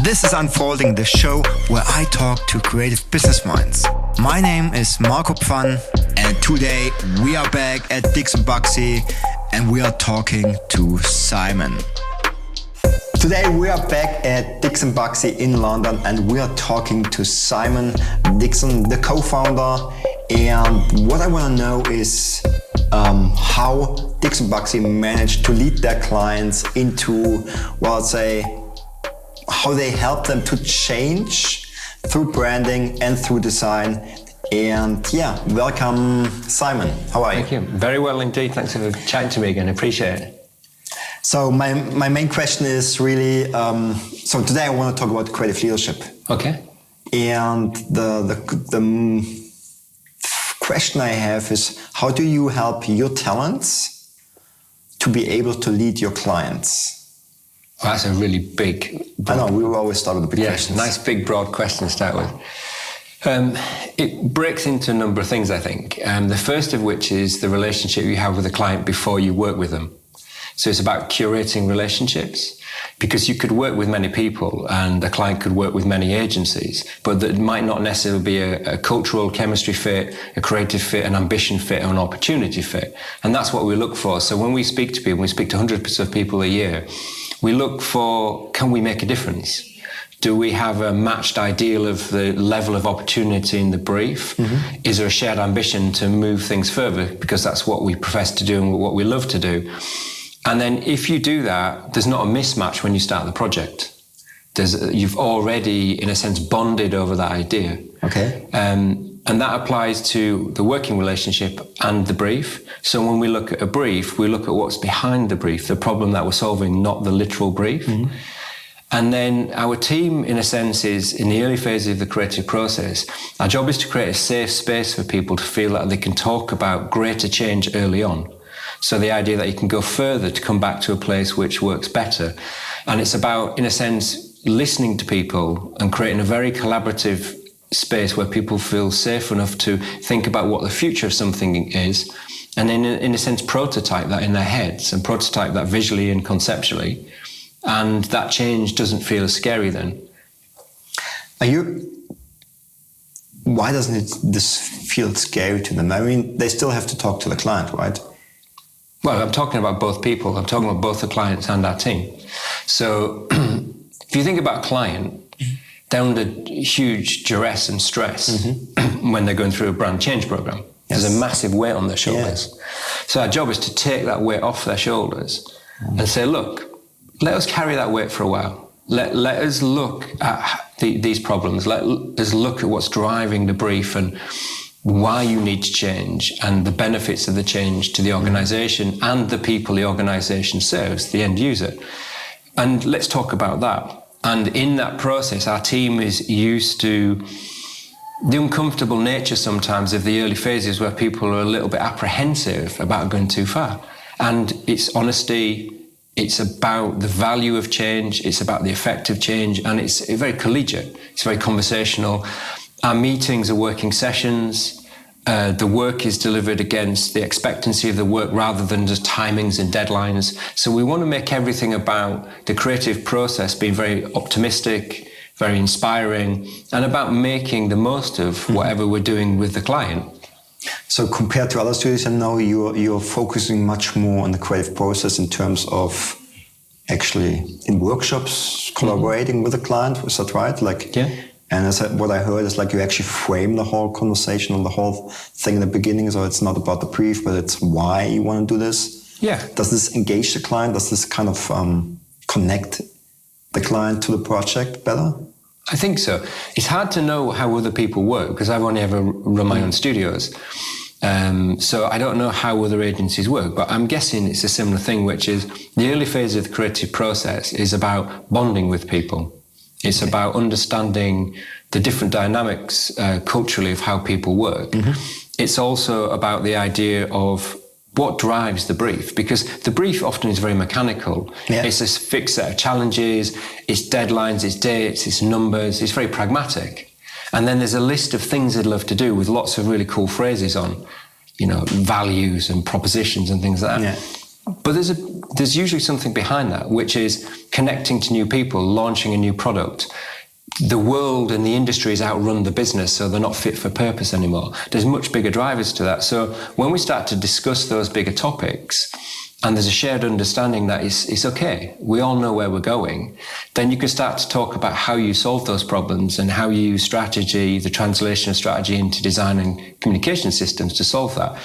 This is Unfolding, the show where I talk to creative business minds. My name is Marco Pfann, and today we are back at Dixon Buxy and we are talking to Simon. Today we are back at Dixon Buxy in London and we are talking to Simon Dixon, the co-founder. And what I want to know is how Dixon Buxy managed to lead their clients into, well, I'd say, how they help them to change through branding and through design. And yeah, welcome, Simon. How are you? Thank you. Very well indeed. Thanks for chatting to me again. Appreciate it. So my main question is really, so today I want to talk about creative leadership. Okay. And the question I have is, how do you help your talents to be able to lead your clients? Well, that's a really big... I know, we will always start with the big questions. Nice big broad question to start with. It breaks into a number of things, I think. The first of which is the relationship you have with a client before you work with them. So it's about curating relationships, because you could work with many people and a client could work with many agencies, but that might not necessarily be a cultural chemistry fit, a creative fit, an ambition fit, or an opportunity fit. And that's what we look for. So when we speak to people, we speak to hundreds of people a year, we look for, can we make a difference? Do we have a matched ideal of the level of opportunity in the brief? Mm-hmm. Is there a shared ambition to move things further? Because that's what we profess to do and what we love to do. And then if you do that, there's not a mismatch when you start the project. You've already, in a sense, bonded over that idea. Okay. And that applies to the working relationship and the brief. So when we look at a brief, we look at what's behind the brief, the problem that we're solving, not the literal brief. Mm-hmm. And then our team, in a sense, is in the early phases of the creative process. Our job is to create a safe space for people to feel that they can talk about greater change early on. So the idea that you can go further to come back to a place which works better. And it's about, in a sense, listening to people and creating a very collaborative space where people feel safe enough to think about what the future of something is, and then, in a sense, prototype that in their heads and prototype that visually and conceptually. And that change doesn't feel as scary then. Why doesn't this feel scary to them? I mean, they still have to talk to the client, right? Well, I'm talking about both people. I'm talking about both the clients and our team. So if you think about a client, they're under huge duress and stress mm-hmm. when they're going through a brand change program. Yes. There's a massive weight on their shoulders. Yeah. So our job is to take that weight off their shoulders and say, look, let us carry that weight for a while. Let us look at these problems. Let us look at what's driving the brief and why you need to change and the benefits of the change to the organization and the people the organization serves, the end user. And let's talk about that. And in that process, our team is used to the uncomfortable nature sometimes of the early phases where people are a little bit apprehensive about going too far. And it's honesty, it's about the value of change, it's about the effect of change, and it's very collegiate, it's very conversational. Our meetings are working sessions. The work is delivered against the expectancy of the work rather than just timings and deadlines. So we want to make everything about the creative process being very optimistic, very inspiring, and about making the most of whatever we're doing with the client. So compared to other studios, I know you're focusing much more on the creative process in terms of actually in workshops, collaborating with the client. Is that right? Yeah. And what I heard is like you actually frame the whole conversation and the whole thing in the beginning. So it's not about the brief, but it's why you want to do this. Yeah. Does this engage the client? Does this kind of connect the client to the project better? I think so. It's hard to know how other people work because I've only ever run my own studios. So I don't know how other agencies work, but I'm guessing it's a similar thing, which is the early phase of the creative process is about bonding with people. It's about understanding the different dynamics culturally of how people work. Mm-hmm. It's also about the idea of what drives the brief, because the brief often is very mechanical. Yeah. It's a fixed set of challenges, it's deadlines, it's dates, it's numbers, it's very pragmatic. And then there's a list of things they'd love to do with lots of really cool phrases on, values and propositions and things like that. Yeah. But there's usually something behind that, which is connecting to new people, launching a new product. The world and the industries outrun the business, so they're not fit for purpose anymore. There's much bigger drivers to that. So when we start to discuss those bigger topics, and there's a shared understanding that it's okay, we all know where we're going, then you can start to talk about how you solve those problems and how you use strategy, the translation of strategy into design and communication systems to solve that.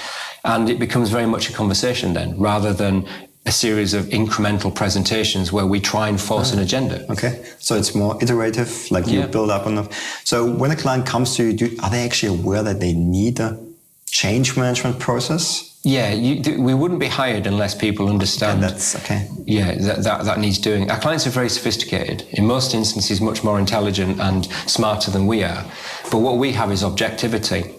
And it becomes very much a conversation then, rather than a series of incremental presentations where we try and force an agenda. Okay, so it's more iterative, like you build up on it. So when a client comes to you, are they actually aware that they need a change management process? Yeah, we wouldn't be hired unless people understand. Yeah, that's okay. Yeah, that needs doing. Our clients are very sophisticated. In most instances, much more intelligent and smarter than we are. But what we have is objectivity.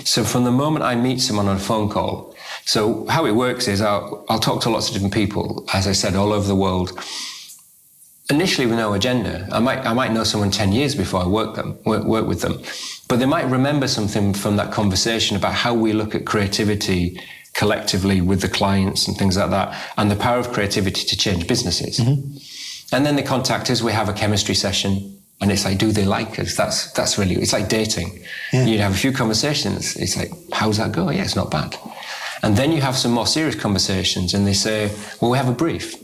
So from the moment I meet someone on a phone call, so how it works is I'll talk to lots of different people, as I said, all over the world. Initially with no agenda. I might know someone 10 years before I work with them. But they might remember something from that conversation about how we look at creativity collectively with the clients and things like that, and the power of creativity to change businesses. And then they contact us, we have a chemistry session, and it's like, do they like us? That's really, it's like dating. You'd have a few conversations, it's like, how's that go? Yeah, it's not bad. And then you have some more serious conversations, and they say, well, we have a brief.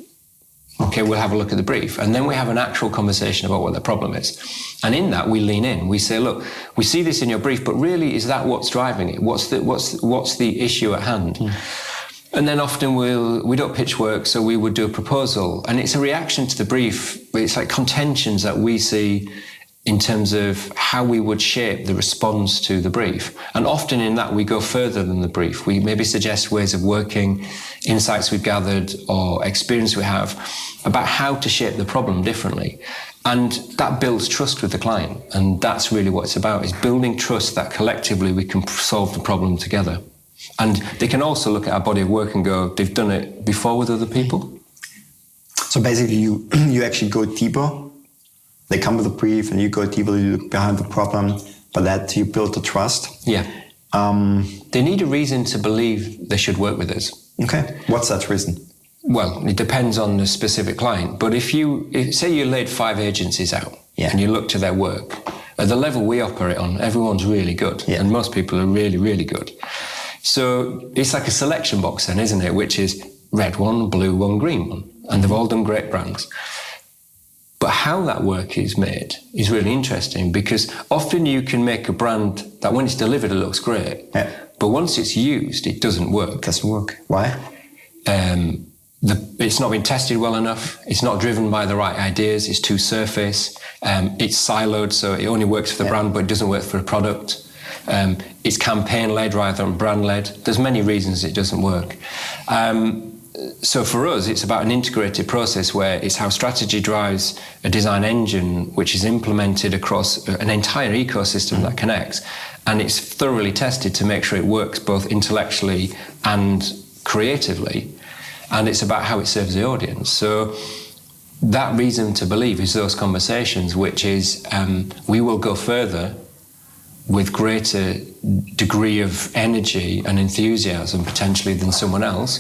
Okay, we'll have a look at the brief. And then we have an actual conversation about what the problem is. And in that, we lean in. We say, look, we see this in your brief, but really, is that what's driving it? What's the issue at hand? And then often we don't pitch work, so we would do a proposal. And it's a reaction to the brief. It's like contentions that we see in terms of how we would shape the response to the brief. And often in that, we go further than the brief. We maybe suggest ways of working, insights we've gathered, or experience we have about how to shape the problem differently. And that builds trust with the client. And that's really what it's about, is building trust that collectively we can solve the problem together. And they can also look at our body of work and go, they've done it before with other people. So basically you actually go deeper. They come with a brief and you go deeper, you look behind the problem, but that you build the trust. Yeah. They need a reason to believe they should work with us. Okay. What's that reason? Well, it depends on the specific client. But if say you laid 5 agencies out and you look to their work, at the level we operate on, everyone's really good. And most people are really, really good. So it's like a selection box then, isn't it? Which is red one, blue one, green one. And they've all done great brands. But how that work is made is really interesting, because often you can make a brand that when it's delivered, it looks great. Yeah. But once it's used, it doesn't work. It doesn't work. Why? It's not been tested well enough. It's not driven by the right ideas. It's too surface. It's siloed, so it only works for the brand, but it doesn't work for a product. It's campaign-led rather than brand-led. There's many reasons it doesn't work. So for us, it's about an integrated process where it's how strategy drives a design engine, which is implemented across an entire ecosystem that connects. And it's thoroughly tested to make sure it works both intellectually and creatively. And it's about how it serves the audience. So that reason to believe is those conversations, which is we will go further with greater degree of energy and enthusiasm potentially than someone else,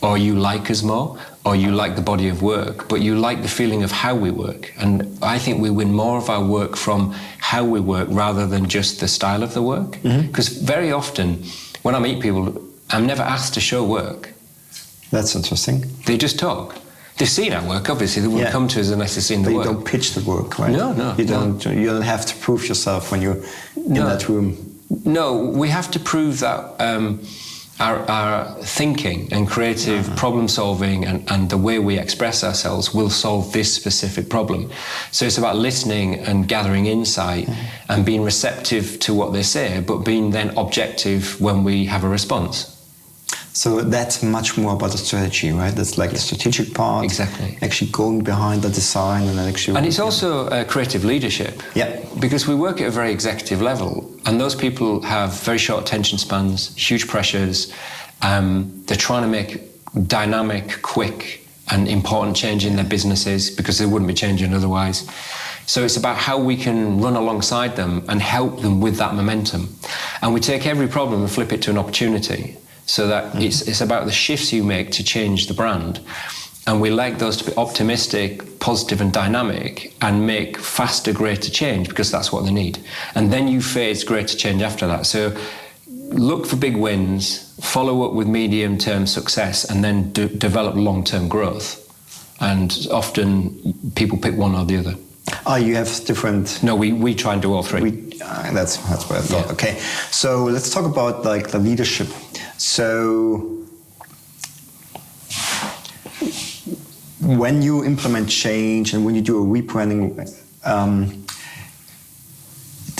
or you like us more, or you like the body of work, but you like the feeling of how we work. And I think we win more of our work from how we work rather than just the style of the work. Because very often when I meet people, I'm never asked to show work. That's interesting. They just talk. They've seen our work, obviously. They wouldn't come to us unless they've seen the work. But you don't pitch the work, right? No. You don't have to prove yourself when you're in that room. No, we have to prove that our thinking and creative problem solving and the way we express ourselves will solve this specific problem. So it's about listening and gathering insight and being receptive to what they say, but being then objective when we have a response. So that's much more about the strategy, right? That's like the strategic part. Exactly. Actually going behind the design and actually... And it's also creative leadership. Yeah. Because we work at a very executive level, and those people have very short attention spans, huge pressures. They're trying to make dynamic, quick and important change in their businesses because they wouldn't be changing otherwise. So it's about how we can run alongside them and help them with that momentum. And we take every problem and flip it to an opportunity. So that it's about the shifts you make to change the brand. And we like those to be optimistic, positive and dynamic and make faster, greater change because that's what they need. And then you phase greater change after that. So look for big wins, follow up with medium-term success, and then develop long-term growth. And often people pick one or the other. Oh, you have different... No, we try and do all three. That's what I thought. Yeah. Okay, so let's talk about like the leadership. So when you implement change and when you do a rebranding,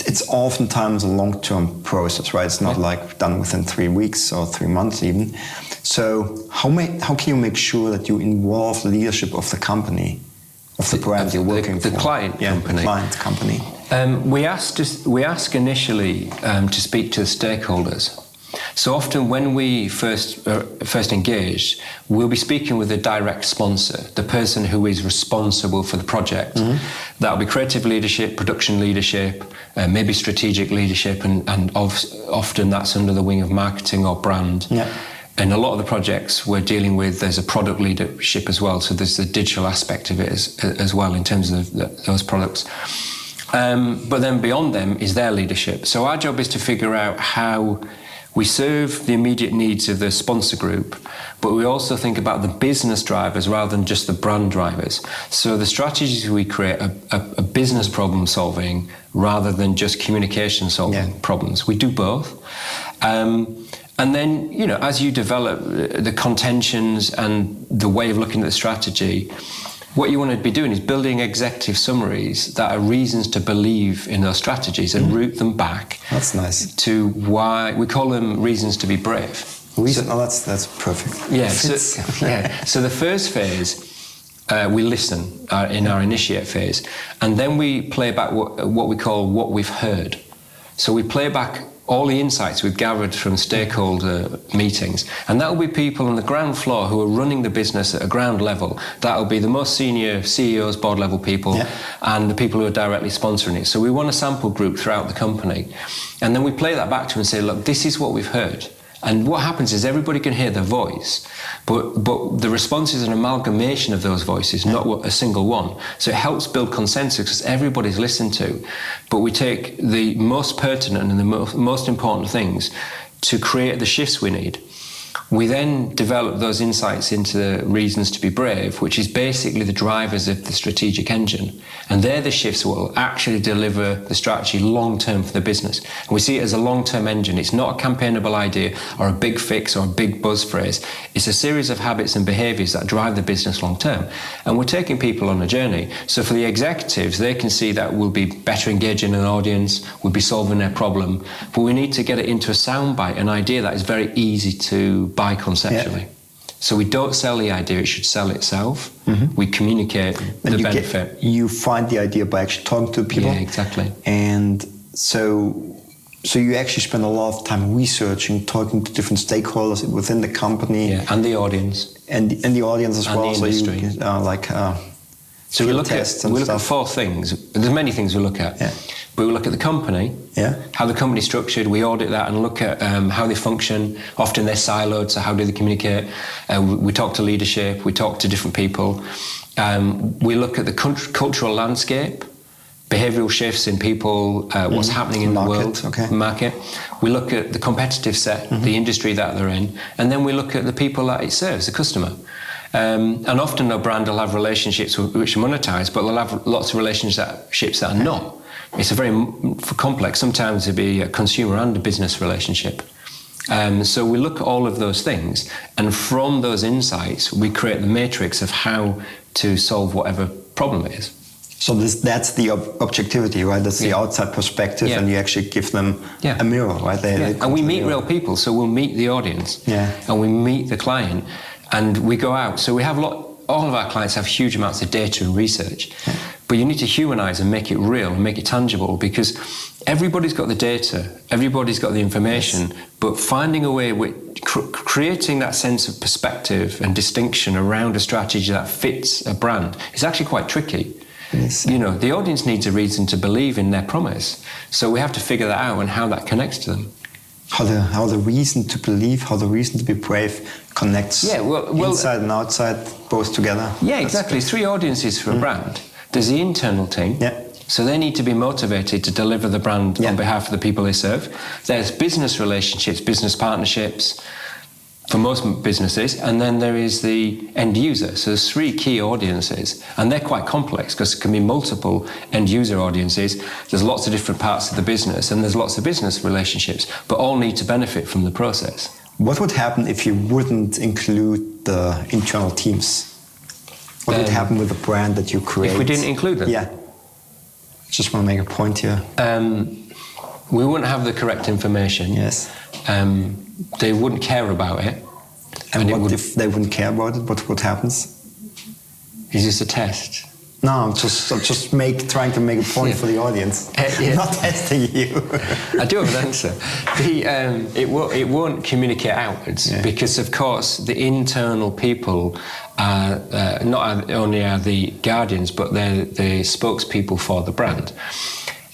it's oftentimes a long-term process, right? It's not like done within 3 weeks or 3 months even. So how can you make sure that you involve the leadership of the company, of the brand you're working for? The client company. The client company. We ask initially to speak to the stakeholders. So often when we first engage, we'll be speaking with a direct sponsor, the person who is responsible for the project. That'll be creative leadership, production leadership, maybe strategic leadership, and often that's under the wing of marketing or brand. Yeah. And a lot of the projects we're dealing with, there's a product leadership as well. So there's the digital aspect of it as well in terms of those products. But then beyond them is their leadership. So our job is to figure out how we serve the immediate needs of the sponsor group, but we also think about the business drivers rather than just the brand drivers. So the strategies we create are business problem solving rather than just communication solving problems. We do both. And then, as you develop the contentions and the way of looking at the strategy, what you want to be doing is building executive summaries that are reasons to believe in those strategies and root them back. That's nice. To why we call them reasons to be brave. That's perfect. Yeah. So the first phase, we listen in our initiate phase, and then we play back what we call what we've heard. So we play back all the insights we've gathered from stakeholder meetings. And that will be people on the ground floor who are running the business at a ground level. That will be the most senior CEOs, board level people, and the people who are directly sponsoring it. So we want a sample group throughout the company. And then we play that back to them and say, look, this is what we've heard. And what happens is everybody can hear their voice, but the response is an amalgamation of those voices, not a single one. So it helps build consensus because everybody's listened to. But we take the most pertinent and the most important things to create the shifts we need. We then develop those insights into the reasons to be brave, which is basically the drivers of the strategic engine. And they're the shifts that will actually deliver the strategy long-term for the business. And we see it as a long-term engine. It's not a campaignable idea or a big fix or a big buzz phrase. It's a series of habits and behaviours that drive the business long-term. And we're taking people on a journey. So for the executives, they can see that we'll be better engaging an audience, we'll be solving their problem. But we need to get it into a soundbite, an idea that is very easy to buy conceptually. Yeah. So we don't sell the idea, it should sell itself. We communicate the benefit. You find the idea by actually talking to people. Yeah, exactly. And so you actually spend a lot of time researching, talking to different stakeholders within the company. Yeah, and the audience. And the audience as and well. The industry. So we look at four things. There's many things we look at. Yeah. But we look at the company, how the company's structured, we audit that and look at how they function. Often they're siloed, so how do they communicate? We talk to leadership, we talk to different people. We look at the cultural landscape, behavioural shifts in people, what's happening in the world, market. We look at the competitive set, the industry that they're in, and then we look at the people that it serves, the customer. And often a brand will have relationships which are monetized, but they'll have lots of relationships that are not. It's a very complex. Sometimes it'll be a consumer and a business relationship. So we look at all of those things, and from those insights, we create the matrix of how to solve whatever problem it is. So that's the objectivity, right? That's the outside perspective, and you actually give them a mirror, right? And we meet real people, so we'll meet the audience, and we meet the client, and we go out. So we have all of our clients have huge amounts of data and research, but you need to humanize and make it real and make it tangible, because everybody's got the data, everybody's got the information, but finding a way with creating that sense of perspective and distinction around a strategy that fits a brand is actually quite tricky. You know, the audience needs a reason to believe in their promise, so we have to figure that out and how that connects to them. how the reason to believe, how the reason to be brave connects inside and outside, both together. Yeah, exactly. 3 audiences for a brand. There's the internal team. Yeah. So they need to be motivated to deliver the brand on behalf of the people they serve. There's business relationships, business partnerships for most businesses, and then there is the end user. So there's 3 key audiences, and they're quite complex because it can be multiple end user audiences. There's lots of different parts of the business, and there's lots of business relationships, but all need to benefit from the process. What would happen if you wouldn't include the internal teams? What would happen with the brand that you create? If we didn't include them? Yeah. Just want to make a point here. We wouldn't have the correct information. Yes. They wouldn't care about it. And what if they wouldn't care about it? What happens? Is this a test? No, I'm just trying to make a point for the audience. I'm not testing you. I do have an answer. It won't communicate outwards because, of course, the internal people are not only are the guardians, but they're the spokespeople for the brand.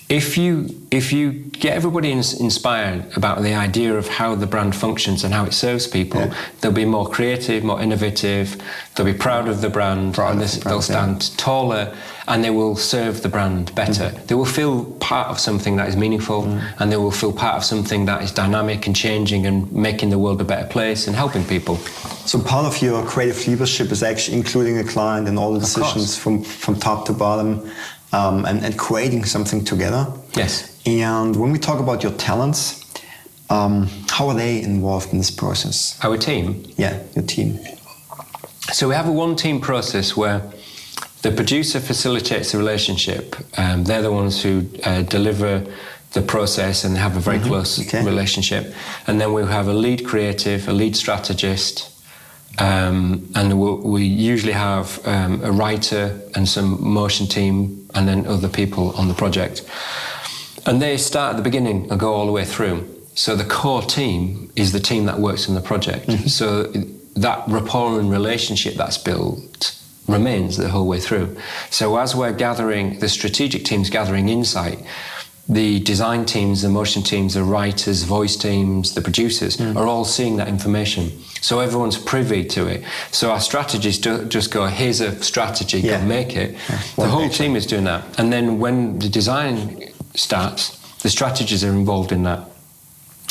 If you get everybody inspired about the idea of how the brand functions and how it serves people, they'll be more creative, more innovative, they'll be proud of the brand, they'll stand taller, and they will serve the brand better. They will feel part of something that is meaningful, and they will feel part of something that is dynamic and changing and making the world a better place and helping people. So part of your creative leadership is actually including a client in all the decisions from top to bottom. And creating something together. Yes. And when we talk about your talents, how are they involved in this process? Our team? Yeah, your team. So we have a one-team process where the producer facilitates the relationship. They're the ones who deliver the process and have a very close relationship. And then we have a lead creative, a lead strategist, and we usually have a writer and some motion team and then other people on the project. And they start at the beginning and go all the way through. So the core team is the team that works on the project. So that rapport and relationship that's built remains the whole way through. So as we're gathering, the strategic teams gathering insight, the design teams, the motion teams, the writers, voice teams, the producers are all seeing that information. So everyone's privy to it. So our strategists don't just go, here's a strategy, go make it. The whole team is doing that. And then when the design starts, the strategists are involved in that.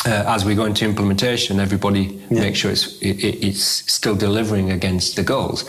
As we go into implementation, everybody makes sure it's still delivering against the goals.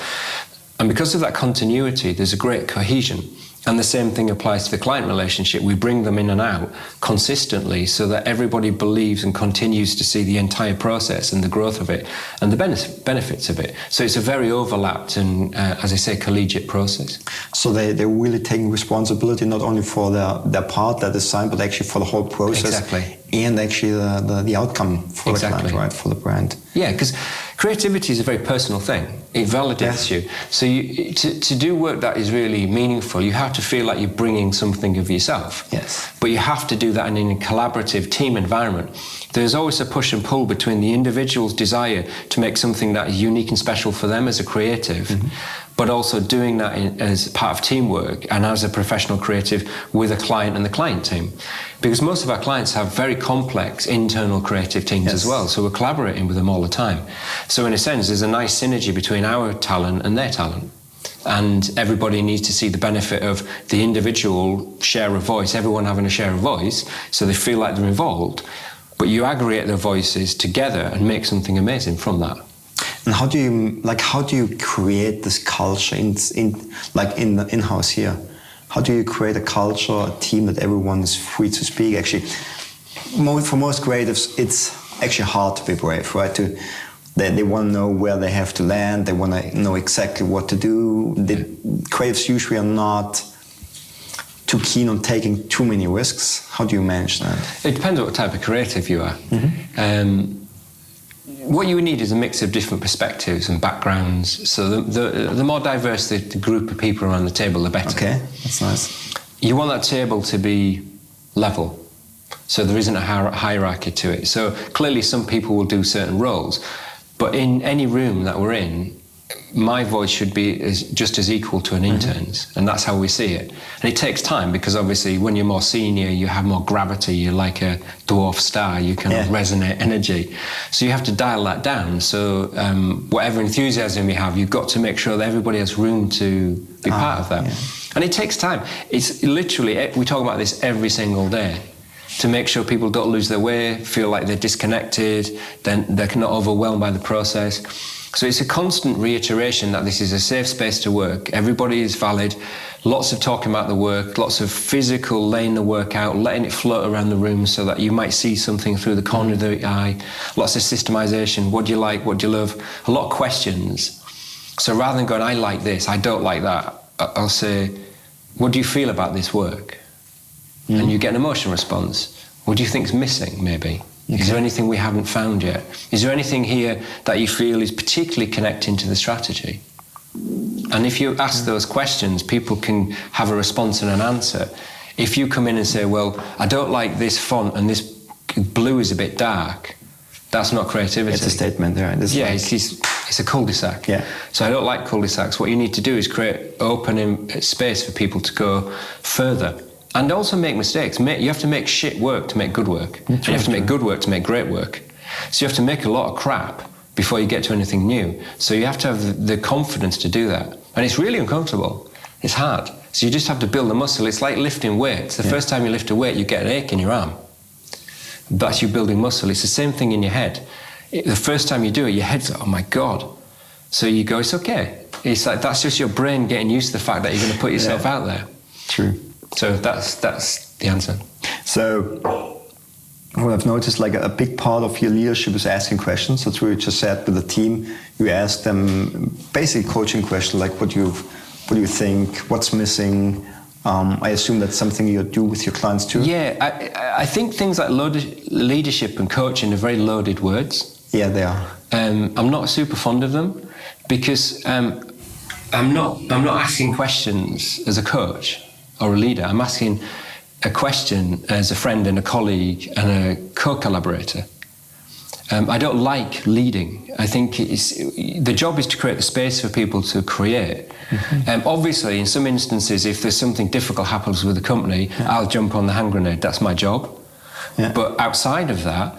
And because of that continuity, there's a great cohesion. And the same thing applies to the client relationship. We bring them in and out consistently so that everybody believes and continues to see the entire process and the growth of it and the benefits of it. So it's a very overlapped and, as I say, collegiate process. So they're really taking responsibility not only for their part, their design, but actually for the whole process. Exactly. And actually the outcome for the client, right, for the brand. Yeah, because creativity is a very personal thing. It validates you. So to do work that is really meaningful, you have to feel like you're bringing something of yourself. Yes. But you have to do that in a collaborative team environment. There's always a push and pull between the individual's desire to make something that is unique and special for them as a creative, but also doing that as part of teamwork and as a professional creative with a client and the client team. Because most of our clients have very complex internal creative teams as well, so we're collaborating with them all the time. So in a sense, there's a nice synergy between our talent and their talent. And everybody needs to see the benefit of the individual share of voice, everyone having a share of voice, so they feel like they're involved. But you aggregate their voices together and make something amazing from that. And how do you create this culture in the in-house here? How do you create a culture, a team that everyone is free to speak? Actually, for most creatives, it's actually hard to be brave, right? They want to know where they have to land. They want to know exactly what to do. Creatives usually are not too keen on taking too many risks. How do you manage that? It depends on what type of creative you are. What you need is a mix of different perspectives and backgrounds. So the more diverse the group of people around the table, the better. Okay, that's nice. You want that table to be level. So there isn't a hierarchy to it. So clearly some people will do certain roles. But in any room that we're in, my voice should be just as equal to an intern's, and that's how we see it. And it takes time because obviously when you're more senior, you have more gravity, you're like a dwarf star, you can resonate energy. So you have to dial that down. So whatever enthusiasm you have, you've got to make sure that everybody has room to be part of that. Yeah. And it takes time. It's literally, we talk about this every single day, to make sure people don't lose their way, feel like they're disconnected, then they're not overwhelmed by the process. So it's a constant reiteration that this is a safe space to work. Everybody is valid. Lots of talking about the work, lots of physical laying the work out, letting it float around the room so that you might see something through the corner of the eye. Lots of systemization. What do you like? What do you love? A lot of questions. So rather than going, I like this, I don't like that, I'll say, what do you feel about this work? And you get an emotion response. What do you think's missing, maybe? Okay. Is there anything we haven't found yet? Is there anything here that you feel is particularly connecting to the strategy? And if you ask those questions, people can have a response and an answer. If you come in and say, well, I don't like this font and this blue is a bit dark, that's not creativity. It's a statement there. Yeah, it's a cul-de-sac. Yeah. So I don't like cul-de-sacs. What you need to do is create open space for people to go further. And also make mistakes. You have to make shit work to make good work. And you have to make good work to make great work. So you have to make a lot of crap before you get to anything new. So you have to have the confidence to do that. And it's really uncomfortable. It's hard. So you just have to build the muscle. It's like lifting weights. The first time you lift a weight, you get an ache in your arm. That's you building muscle. It's the same thing in your head. The first time you do it, your head's like, oh my God. So you go, it's okay. It's like, that's just your brain getting used to the fact that you're going to put yourself out there. True. So that's the answer. So what I've noticed, like a big part of your leadership is asking questions. That's what you just said with the team. You ask them basic coaching questions like, what do you think? What's missing? I assume that's something you do with your clients too. Yeah, I think things like leadership and coaching are very loaded words. Yeah, they are. I'm not super fond of them because I'm not asking questions as a coach or a leader. I'm asking a question as a friend and a colleague and a co-collaborator. I don't like leading. I think the job is to create the space for people to create. Mm-hmm. Obviously, in some instances, if there's something difficult happens with the company, I'll jump on the hand grenade. That's my job. Yeah. But outside of that,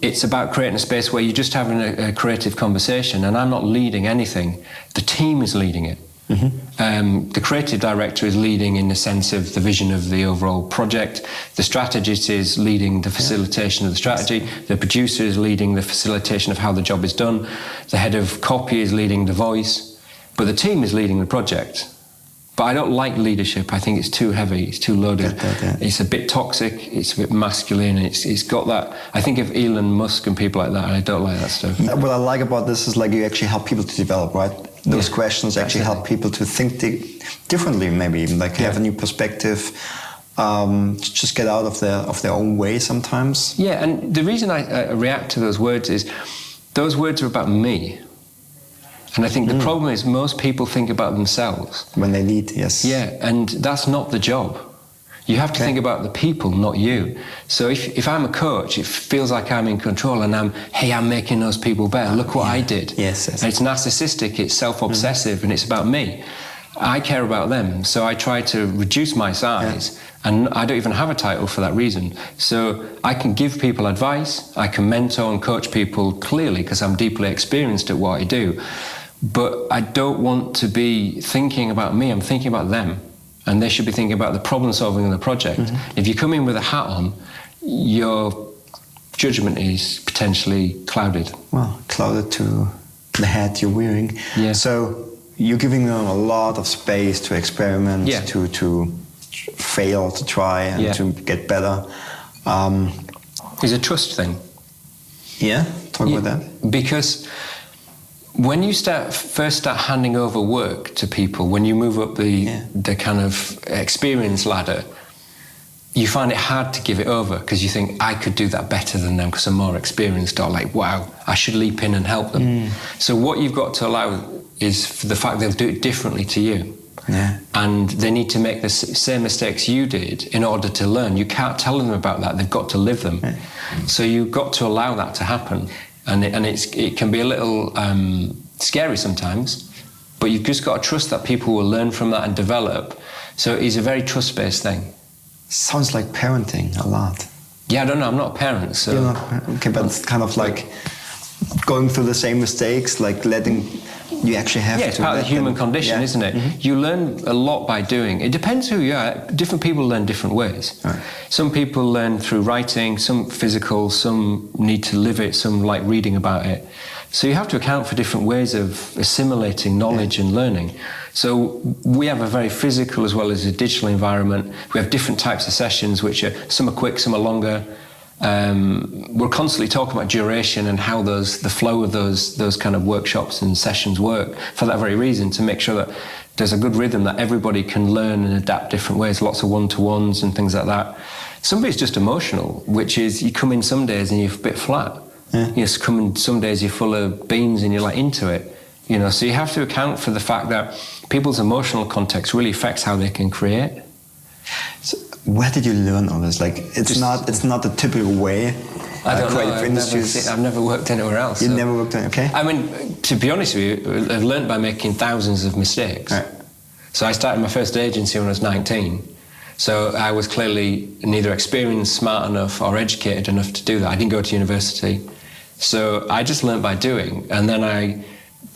it's about creating a space where you're just having a creative conversation, and I'm not leading anything. The team is leading it. Mm-hmm. The creative director is leading in the sense of the vision of the overall project. The strategist is leading the facilitation of the strategy. The producer is leading the facilitation of how the job is done. The head of copy is leading the voice. But the team is leading the project. But I don't like leadership. I think it's too heavy. It's too loaded. It's a bit toxic. It's a bit masculine. It's got that. I think of Elon Musk and people like that, and I don't like that stuff. What I like about this is like you actually help people to develop, right? Those questions actually help people to think differently, maybe even like have a new perspective. Just get out of their own way sometimes. Yeah, and the reason I react to those words is those words are about me. And I think the problem is most people think about themselves. When they lead, yes. Yeah, and that's not the job. You have to think about the people, not you. So if I'm a coach, it feels like I'm in control and I'm making those people better. Look what I did. Yes. And it's narcissistic, it's self-obsessive, and it's about me. I care about them, so I try to reduce my size, and I don't even have a title for that reason. So I can give people advice, I can mentor and coach people clearly because I'm deeply experienced at what I do. But I don't want to be thinking about me, I'm thinking about them. And they should be thinking about the problem solving of the project. Mm-hmm. If you come in with a hat on, your judgment is potentially clouded. Well, clouded to the hat you're wearing. Yeah. So you're giving them a lot of space to experiment, to fail, to try, and to get better. It's a trust thing. Yeah? Talk about that. Because when you first start handing over work to people, when you move up the kind of experience ladder, you find it hard to give it over because you think, I could do that better than them because I'm more experienced, or like, wow, I should leap in and help them. So what you've got to allow is for the fact they'll do it differently to you. Yeah. And they need to make the same mistakes you did in order to learn. You can't tell them about that, they've got to live them. So you've got to allow that to happen. And it can be a little scary sometimes, but you've just got to trust that people will learn from that and develop. So it's a very trust-based thing. Sounds like parenting a lot. Yeah, I don't know. I'm not a parent, so... You're not, okay, but it's kind of like going through the same mistakes, like letting... You actually have to... Yeah, it's part of the human condition, isn't it? Mm-hmm. You learn a lot by doing. It depends who you are. Different people learn different ways. Right. Some people learn through writing, some physical, some need to live it, some like reading about it. So you have to account for different ways of assimilating knowledge and learning. So we have a very physical as well as a digital environment. We have different types of sessions, which are some are quick, some are longer. We're constantly talking about duration and how the flow of those kind of workshops and sessions work for that very reason, to make sure that there's a good rhythm that everybody can learn and adapt different ways, lots of one-to-ones and things like that. Some of it's just emotional, which is you come in some days and you're a bit flat. Yeah. You come in some days you're full of beans and you're like into it. So you have to account for the fact that people's emotional context really affects how they can create. So where did you learn all this? Like, it's not the typical way. I don't know. I've never worked anywhere else. You never worked anywhere, okay? I mean, to be honest with you, I've learned by making thousands of mistakes. Right. So I started my first agency when I was 19. So I was clearly neither experienced, smart enough, or educated enough to do that. I didn't go to university. So I just learned by doing. And then I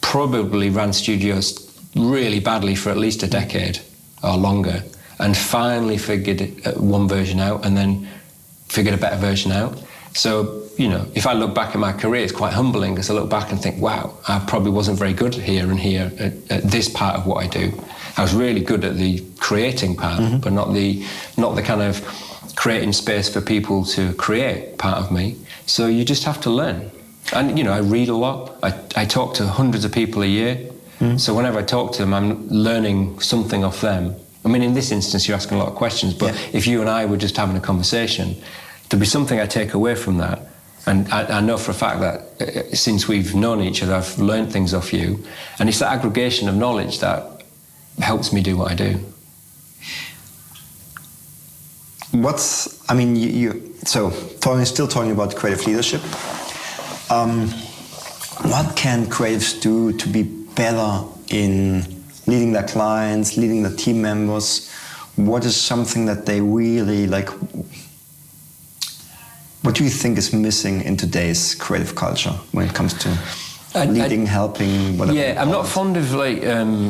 probably ran studios really badly for at least a decade or longer. And finally figured one version out and then figured a better version out. So, if I look back at my career, it's quite humbling because I look back and think, wow, I probably wasn't very good here and here at this part of what I do. I was really good at the creating part, mm-hmm. but not the kind of creating space for people to create part of me. So you just have to learn. And, I read a lot. I talk to hundreds of people a year. Mm-hmm. So whenever I talk to them, I'm learning something off them. I mean, in this instance, you're asking a lot of questions, but if you and I were just having a conversation, there'd be something I take away from that. And I know for a fact that since we've known each other, I've learned things off you. And it's that aggregation of knowledge that helps me do what I do. Still talking about creative leadership, what can creatives do to be better in leading their clients, leading the team members? What is something that they really like? What do you think is missing in today's creative culture when it comes to leading, helping, whatever? Yeah, I'm not fond of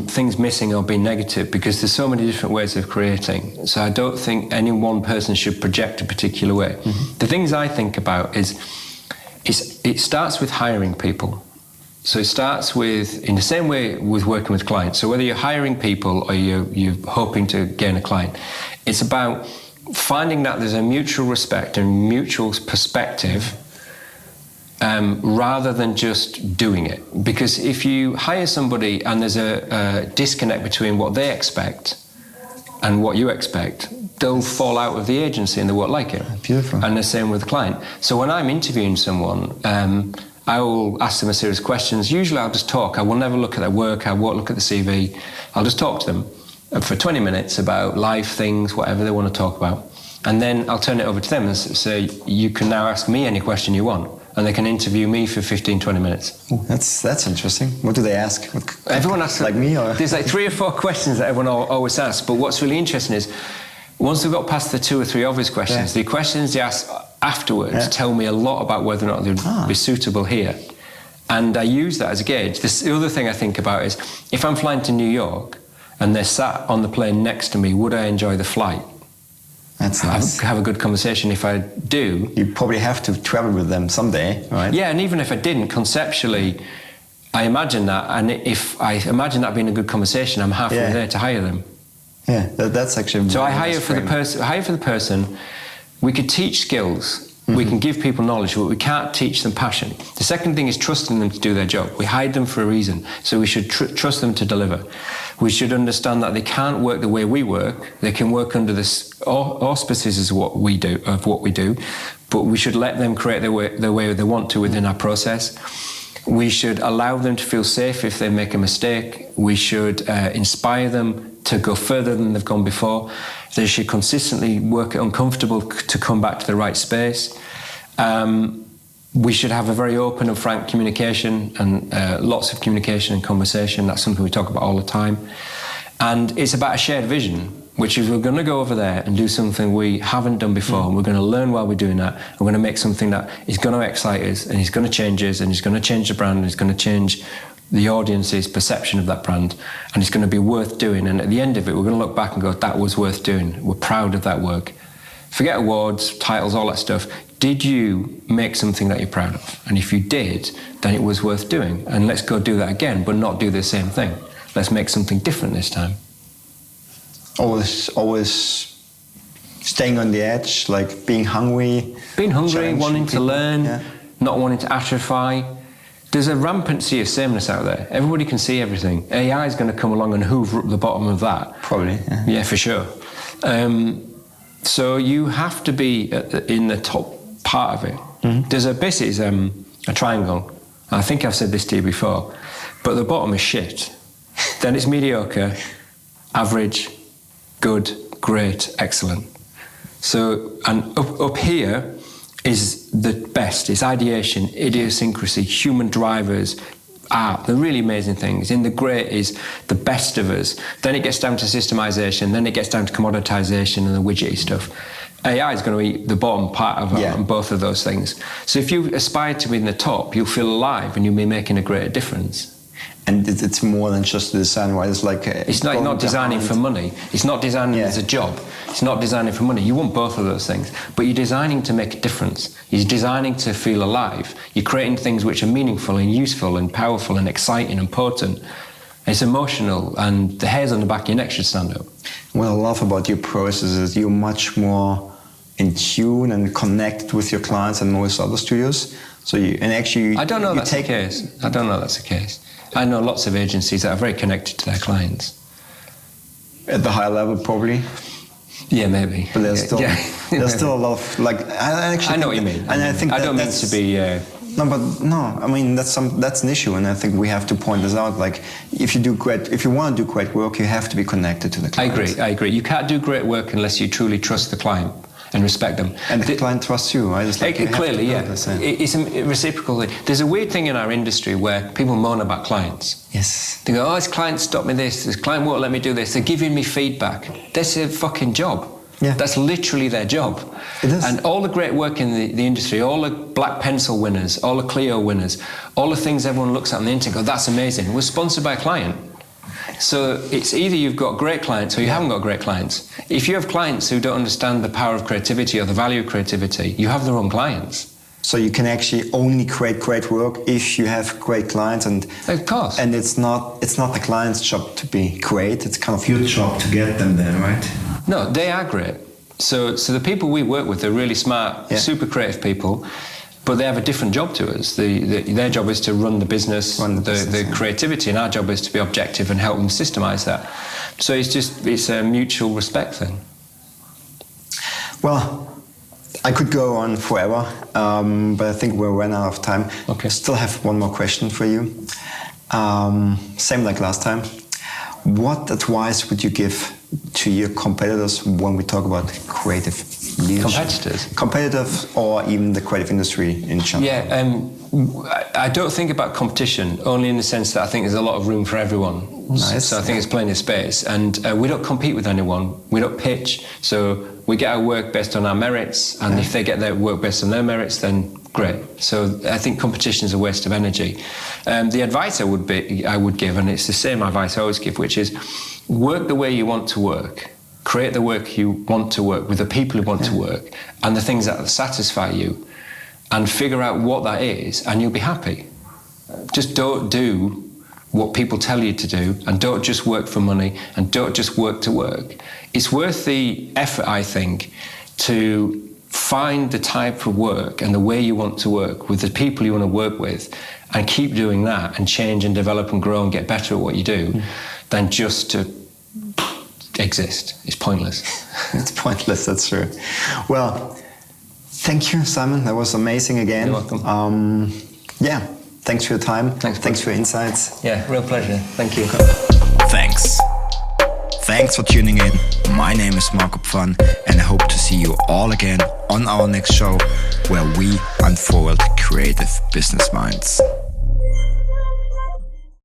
things missing or being negative because there's so many different ways of creating. So I don't think any one person should project a particular way. Mm-hmm. The things I think about is it starts with hiring people. So it starts with, in the same way with working with clients. So whether you're hiring people or you're hoping to gain a client, it's about finding that there's a mutual respect and mutual perspective rather than just doing it. Because if you hire somebody and there's a disconnect between what they expect and what you expect, they'll fall out of the agency and they won't like it. Beautiful. And the same with the client. So when I'm interviewing someone, I will ask them a series of questions. Usually I'll just talk. I will never look at their work. I won't look at the CV. I'll just talk to them for 20 minutes about life, things, whatever they want to talk about. And then I'll turn it over to them and say, you can now ask me any question you want. And they can interview me for 15, 20 minutes. Ooh, that's interesting. What do they ask? Everyone asks, like me? Or? There's like 3 or 4 questions that everyone always asks. But what's really interesting is, once they've got past the 2 or 3 obvious questions, the questions they ask afterwards tell me a lot about whether or not they'd be suitable here. And I use that as a gauge. The other thing I think about is, if I'm flying to New York and they're sat on the plane next to me, would I enjoy the flight? That's nice. Have a good conversation. If I do... You probably have to travel with them someday, right? Yeah, and even if I didn't, conceptually, I imagine that. And if I imagine that being a good conversation, I'm halfway there to hire them. Yeah, that's actually... So I hire for the person. We could teach skills. Mm-hmm. We can give people knowledge, but we can't teach them passion. The second thing is trusting them to do their job. We hired them for a reason, so we should trust them to deliver. We should understand that they can't work the way we work. They can work under the auspices of what we do, but we should let them create the way they want to within our process. We should allow them to feel safe if they make a mistake. We should inspire them to go further than they've gone before. They should consistently work it uncomfortable to come back to the right space. we should have a very open and frank communication and lots of communication and conversation. That's something we talk about all the time. And it's about a shared vision, which is we're going to go over there and do something we haven't done before, and we're going to learn while we're doing that. We're going to make something that is going to excite us, and it's going to change us, and it's going to change the brand, and it's going to change the audience's perception of that brand, and it's going to be worth doing. And at the end of it, we're going to look back and go, that was worth doing. We're proud of that work. Forget awards, titles, all that stuff. Did you make something that you're proud of? And if you did, then it was worth doing. And let's go do that again, but not do the same thing. Let's make something different this time. Always staying on the edge, like being hungry. Being hungry, wanting to learn, yeah. Not wanting to atrophy. There's a rampancy of sameness out there. Everybody can see everything. AI is going to come along and hoover up the bottom of that. Probably. Yeah, for sure. So you have to be in the top part of it. Mm-hmm. There's basically a triangle. I think I've said this to you before, but the bottom is shit. Then it's mediocre, average, good, great, excellent. So, and up here is the best. It's ideation, idiosyncrasy, human drivers, art, the really amazing things. In the great is the best of us. Then it gets down to systemization, then it gets down to commoditization and the widgety stuff. AI is going to eat the bottom part of both of those things. So if you aspire to be in the top, you'll feel alive and you'll be making a greater difference. And it's more than just the design, right? It's like it's not designing for money. It's not designing as a job. It's not designing for money. You want both of those things, but you're designing to make a difference. You're designing to feel alive. You're creating things which are meaningful and useful and powerful and exciting and potent. It's emotional, and the hairs on the back of your neck should stand up. What I love about your process is you're much more in tune and connected with your clients than most other studios. So I don't know that's the case. I don't know that's the case. I know lots of agencies that are very connected to their clients. At the high level, probably. Yeah, maybe. But there's still a lot of I know what you mean. And I think I don't mean to be. I mean that's an issue, and I think we have to point this out. Like, if you want to do great work, you have to be connected to the client. I agree. You can't do great work unless you truly trust the client and respect them. And the client trusts you, right? Clearly, yeah. It's a reciprocal thing. There's a weird thing in our industry where people moan about clients. Yes. They go, this client stopped me this client won't let me do this, they're giving me feedback. That's their fucking job. Yeah. That's literally their job. It is. And all the great work in the industry, all the Black Pencil winners, all the Clio winners, all the things everyone looks at on the internet and go, that's amazing. We're sponsored by a client. So it's either you've got great clients or you haven't got great clients. If you have clients who don't understand the power of creativity or the value of creativity, you have the wrong clients. So you can actually only create great work if you have great clients, and of course. And it's not the client's job to be great. It's kind of your job to get them there, right? No, they are great. So the people we work with are really smart, super creative people. But they have a different job to us. Their job is to run the business, the creativity, and our job is to be objective and help them systemize that. So it's a mutual respect thing. Well, I could go on forever, but I think we're running out of time. Okay. I still have one more question for you. Same like last time. What advice would you give to your competitors when we talk about creative leadership? Competitive, or even the creative industry in general? Yeah, I don't think about competition, only in the sense that I think there's a lot of room for everyone. Nice. So I think there's plenty of space. And we don't compete with anyone. We don't pitch. So we get our work based on our merits. And if they get their work based on their merits, then great. So I think competition is a waste of energy. The advice I would give, and it's the same advice I always give, which is work the way you want to work. Create the work you want to work with the people who want to work and the things that satisfy you, and figure out what that is, and you'll be happy. Just don't do what people tell you to do, and don't just work for money, and don't just work to work. It's worth the effort, I think, to find the type of work and the way you want to work with the people you want to work with, and keep doing that and change and develop and grow and get better at what you do, than just to exist. It's pointless. It's pointless, that's true. Well, thank you, Simon. That was amazing again. You're welcome. Thanks for your time. Thanks for your insights. Yeah, real pleasure. Thank you. Thanks for tuning in. My name name is Marco Pfann, and I hope to see you all again on our next show where we unfold creative business minds.